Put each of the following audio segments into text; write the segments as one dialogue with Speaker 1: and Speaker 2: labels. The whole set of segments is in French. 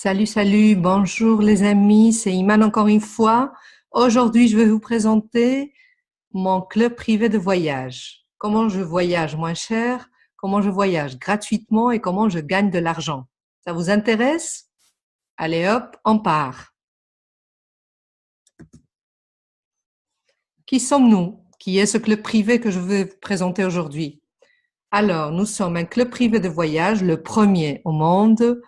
Speaker 1: Salut, salut, bonjour les amis, c'est Iman encore une fois. Aujourd'hui, je vais vous présenter mon club privé de voyage. Comment je voyage moins cher, comment je voyage gratuitement et comment je gagne de l'argent. Ça vous intéresse? Allez hop, on part. Qui sommes-nous? Qui est ce club privé que je vais vous présenter aujourd'hui? Alors, nous sommes un club privé de voyage, le premier au monde,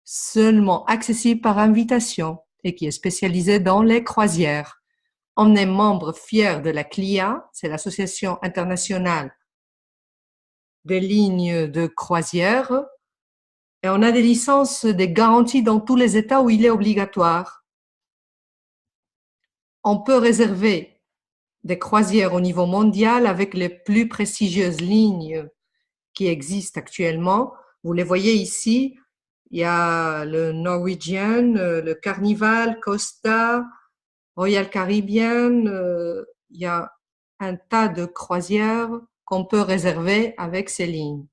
Speaker 1: seulement accessible par invitation et qui est spécialisé dans les croisières. On est membre fier de la CLIA, c'est l'Association internationale des lignes de croisière, et on a des licences, des garanties dans tous les États où il est obligatoire. On peut réserver des croisières au niveau mondial avec les plus prestigieuses lignes qui existent actuellement. Vous les voyez ici, il y a le Norwegian, le Carnival, Costa, Royal Caribbean, il y a un tas de croisières qu'on peut réserver avec ces lignes.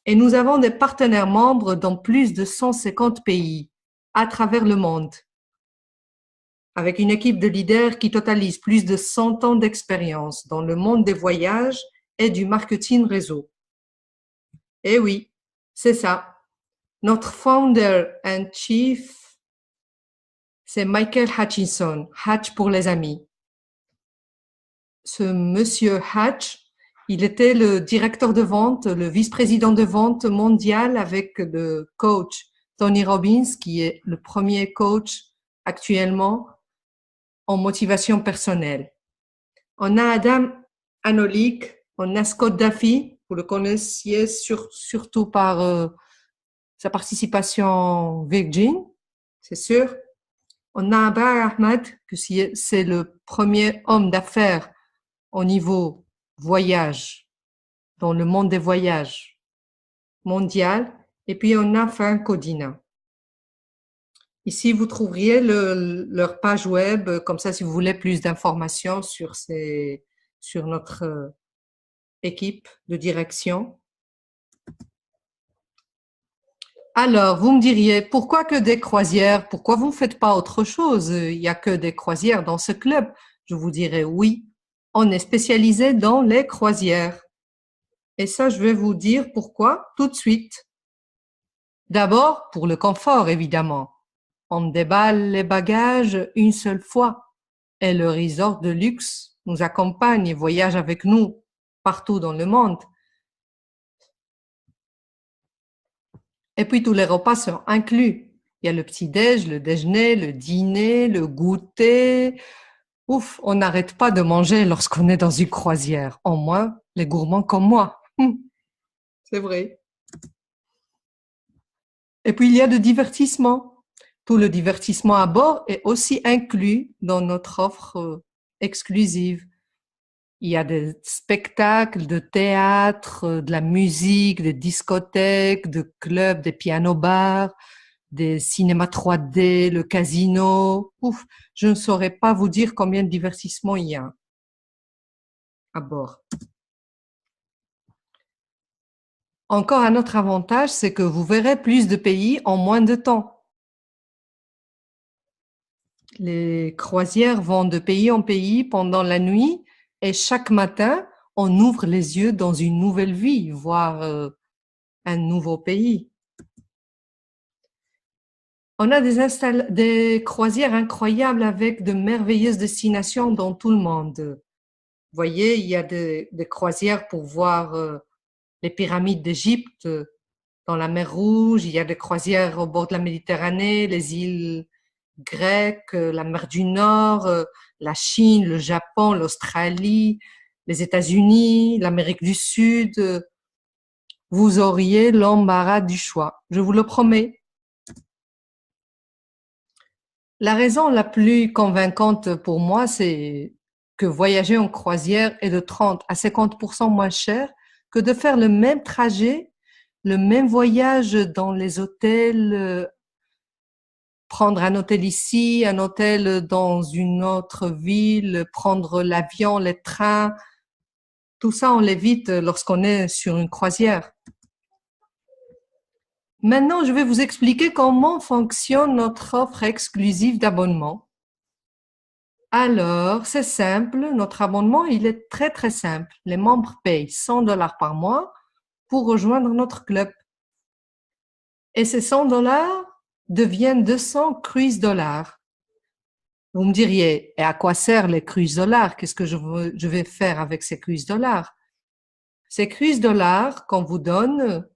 Speaker 1: Et nous avons des partenaires membres dans plus de 150 pays à travers le monde, avec une équipe de leaders qui totalise plus de 100 ans d'expérience dans le monde des voyages et du marketing réseau. Eh oui, c'est ça. Notre founder and chief, c'est Michael Hutchinson, Hatch pour les amis. Ce monsieur Hatch, il était le directeur de vente, le vice-président de vente mondial avec le coach Tony Robbins, qui est le premier coach actuellement en motivation personnelle. On a Adam Anolik, on a Scott Duffy, vous le connaissiez surtout par sa participation Virgin, c'est sûr. On a Abar Ahmad, que c'est le premier homme d'affaires au niveau voyage, dans le monde des voyages mondial. Et puis, on a Frank Codina. Ici, vous trouveriez leur page web, comme ça, si vous voulez plus d'informations sur notre équipe de direction. Alors, vous me diriez, pourquoi que des croisières? Pourquoi vous ne faites pas autre chose? Il n'y a que des croisières dans ce club. Je vous dirais oui, on est spécialisé dans les croisières. Et ça, je vais vous dire pourquoi tout de suite. D'abord, pour le confort, évidemment. On déballe les bagages une seule fois et le resort de luxe nous accompagne et voyage avec nous partout dans le monde. Et puis tous les repas sont inclus. Il y a le petit-déj, le déjeuner, le dîner, le goûter. Ouf, on n'arrête pas de manger lorsqu'on est dans une croisière. Au moins, les gourmands comme moi. C'est vrai. Et puis, il y a le divertissement. Tout le divertissement à bord est aussi inclus dans notre offre exclusive. Il y a des spectacles de théâtre, de la musique, des discothèques, de clubs, des pianos-bars, des cinémas 3D, le casino. Ouf, je ne saurais pas vous dire combien de divertissements il y a à bord. Encore un autre avantage, c'est que vous verrez plus de pays en moins de temps. Les croisières vont de pays en pays pendant la nuit et chaque matin, on ouvre les yeux dans une nouvelle vie, voire un nouveau pays. On a des croisières incroyables avec de merveilleuses destinations dans tout le monde. Vous voyez, il y a des croisières pour voir les pyramides d'Égypte dans la mer Rouge, il y a des croisières au bord de la Méditerranée, les îles grecques, la mer du Nord, la Chine, le Japon, l'Australie, les États-Unis, l'Amérique du Sud. Vous auriez l'embarras du choix, je vous le promets. La raison la plus convaincante pour moi, c'est que voyager en croisière est de 30 à 50% moins cher que de faire le même trajet, le même voyage dans les hôtels, prendre un hôtel ici, un hôtel dans une autre ville, prendre l'avion, les trains. Tout ça, on l'évite lorsqu'on est sur une croisière. Maintenant, je vais vous expliquer comment fonctionne notre offre exclusive d'abonnement. Alors, c'est simple, notre abonnement, il est très simple. Les membres payent 100 $ par mois pour rejoindre notre club. Et ces 100 $ deviennent 200 cruise dollars. Vous me diriez, et à quoi servent les cruise dollars? Qu'est-ce que je vais faire avec ces cruise dollars? Ces cruise dollars qu'on vous donne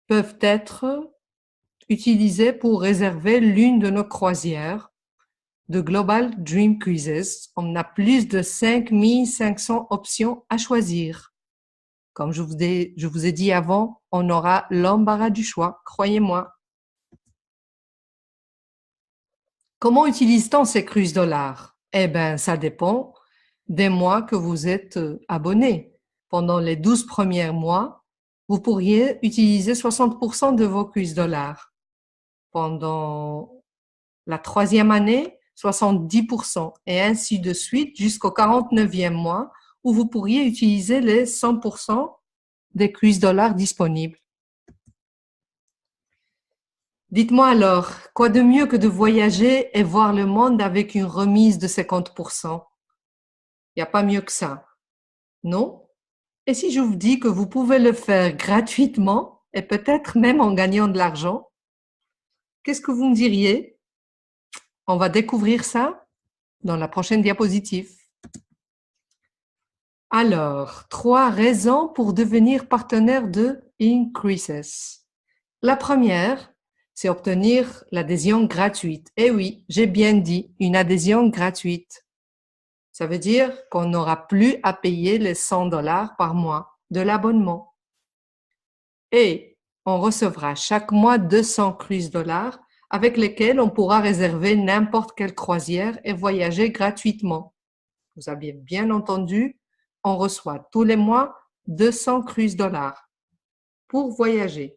Speaker 1: peuvent être utilisés pour réserver l'une de nos croisières de Global Dream Cruises. On a plus de 5500 options à choisir. Comme je vous ai dit avant, on aura l'embarras du choix, croyez-moi. Comment utilise-t-on ces cruise dollars? Eh bien, ça dépend des mois que vous êtes abonné. Pendant les 12 premiers mois, vous pourriez utiliser 60% de vos cruise dollars. Pendant la 3e année, 70% et ainsi de suite jusqu'au 49e mois où vous pourriez utiliser les 100% des cruise dollars disponibles. Dites-moi alors, quoi de mieux que de voyager et voir le monde avec une remise de 50%? Il n'y a pas mieux que ça, non? Et si je vous dis que vous pouvez le faire gratuitement et peut-être même en gagnant de l'argent, qu'est-ce que vous me diriez? On va découvrir ça dans la prochaine diapositive. Alors, 3 raisons pour devenir partenaire de Increases. La première, c'est obtenir l'adhésion gratuite. Eh oui, j'ai bien dit, une adhésion gratuite. Ça veut dire qu'on n'aura plus à payer les 100 $ par mois de l'abonnement. Et on recevra chaque mois 200 cruise dollars avec lesquels on pourra réserver n'importe quelle croisière et voyager gratuitement. Vous avez bien entendu, on reçoit tous les mois 200 cruise dollars pour voyager.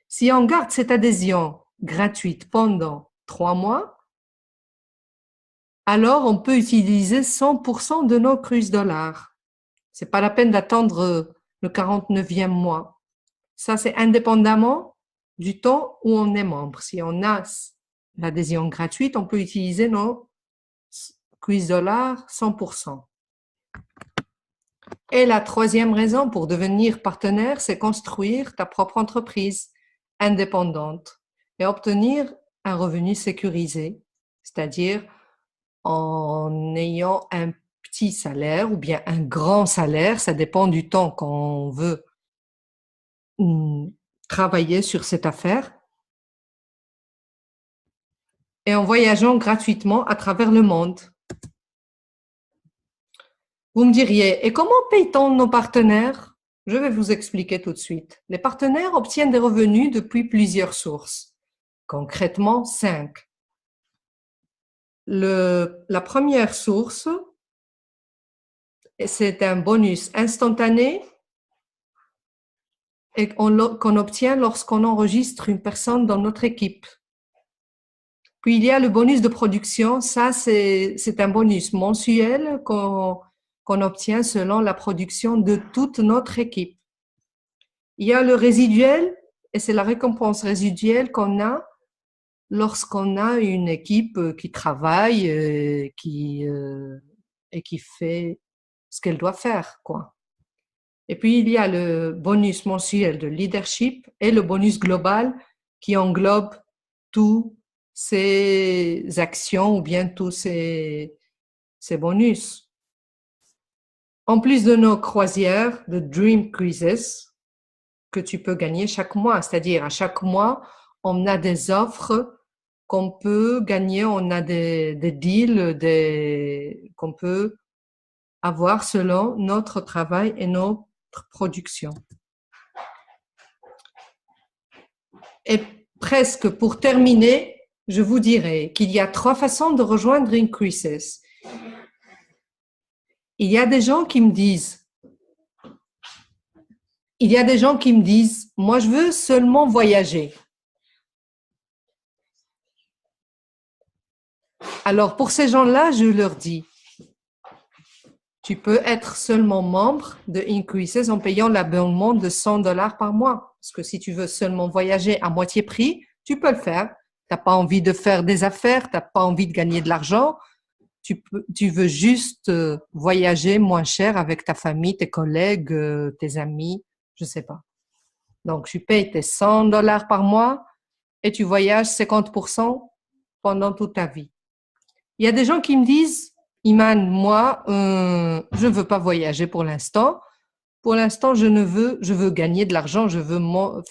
Speaker 1: Si on garde cette adhésion gratuite pendant 3 mois, alors on peut utiliser 100% de nos cruise dollars. C'est pas la peine d'attendre le 49e mois. Ça, c'est indépendamment du temps où on est membre. Si on a l'adhésion gratuite, on peut utiliser nos cruise dollars 100%. Et la 3e raison pour devenir partenaire, c'est construire ta propre entreprise indépendante et obtenir un revenu sécurisé, c'est-à-dire en ayant un petit salaire ou bien un grand salaire, ça dépend du temps qu'on veut travailler sur cette affaire, et en voyageant gratuitement à travers le monde. Vous me diriez, et comment paye-t-on nos partenaires? Je vais vous expliquer tout de suite. Les partenaires obtiennent des revenus depuis plusieurs sources, concrètement 5. La première source, c'est un bonus instantané et qu'on obtient lorsqu'on enregistre une personne dans notre équipe. Puis il y a le bonus de production, ça c'est un bonus mensuel qu'on obtient selon la production de toute notre équipe. Il y a le résiduel, et c'est la récompense résiduelle qu'on a lorsqu'on a une équipe qui travaille et qui fait ce qu'elle doit faire, quoi. Et puis, il y a le bonus mensuel de leadership et le bonus global qui englobe tous ces actions ou bien tous ces bonus. En plus de nos croisières de Dream Cruises que tu peux gagner chaque mois, c'est-à-dire à chaque mois, on a des offres qu'on peut gagner, on a des deals qu'on peut avoir selon notre travail et notre production. Et presque pour terminer, je vous dirai qu'il y a 3 façons de rejoindre Increases. Il y a des gens qui me disent, moi je veux seulement voyager. Alors pour ces gens-là, je leur dis, tu peux être seulement membre de Increases en payant l'abonnement de 100 $ par mois. Parce que si tu veux seulement voyager à moitié prix, tu peux le faire. Tu n'as pas envie de faire des affaires, tu n'as pas envie de gagner de l'argent. Tu veux juste voyager moins cher avec ta famille, tes collègues, tes amis, je sais pas. Donc, tu payes tes $100 par mois et tu voyages 50% pendant toute ta vie. Il y a des gens qui me disent, Iman, moi, je ne veux pas voyager pour l'instant. Pour l'instant, je veux gagner de l'argent, je veux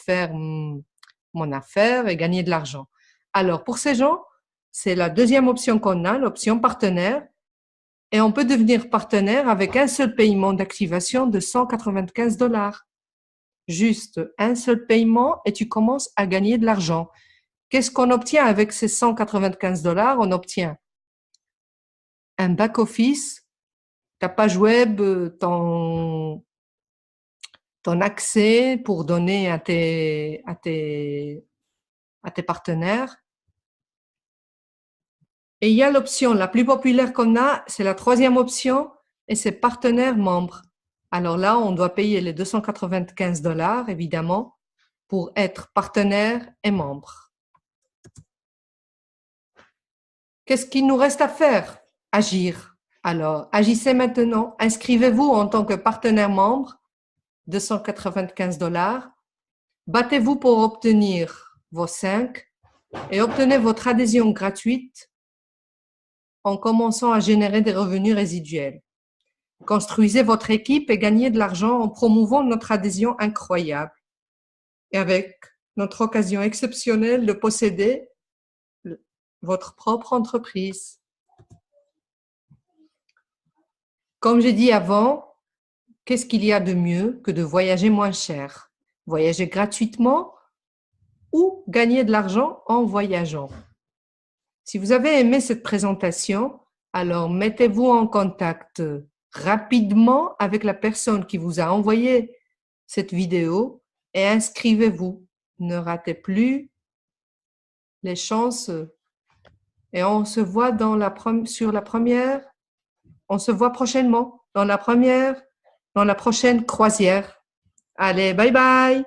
Speaker 1: faire mon affaire et gagner de l'argent. Alors, pour ces gens, c'est la deuxième option qu'on a, l'option partenaire. Et on peut devenir partenaire avec un seul paiement d'activation de $195. Juste un seul paiement et tu commences à gagner de l'argent. Qu'est-ce qu'on obtient avec ces $195? On obtient un back-office, ta page web, ton accès pour donner à tes partenaires. Et il y a l'option la plus populaire qu'on a, c'est la troisième option, et c'est partenaire membre. Alors là, on doit payer les $295, évidemment, pour être partenaire et membre. Qu'est-ce qu'il nous reste à faire? Agir. Alors, agissez maintenant. Inscrivez-vous en tant que partenaire membre, $295. Battez-vous pour obtenir vos 5 et obtenez votre adhésion gratuite en commençant à générer des revenus résiduels. Construisez votre équipe et gagnez de l'argent en promouvant notre adhésion incroyable et avec notre occasion exceptionnelle de posséder votre propre entreprise. Comme j'ai dit avant, qu'est-ce qu'il y a de mieux que de voyager moins cher? Voyager gratuitement ou gagner de l'argent en voyageant. Si vous avez aimé cette présentation, alors mettez-vous en contact rapidement avec la personne qui vous a envoyé cette vidéo et inscrivez-vous. Ne ratez plus les chances. Et on se voit on se voit prochainement dans la prochaine croisière. Allez, bye bye!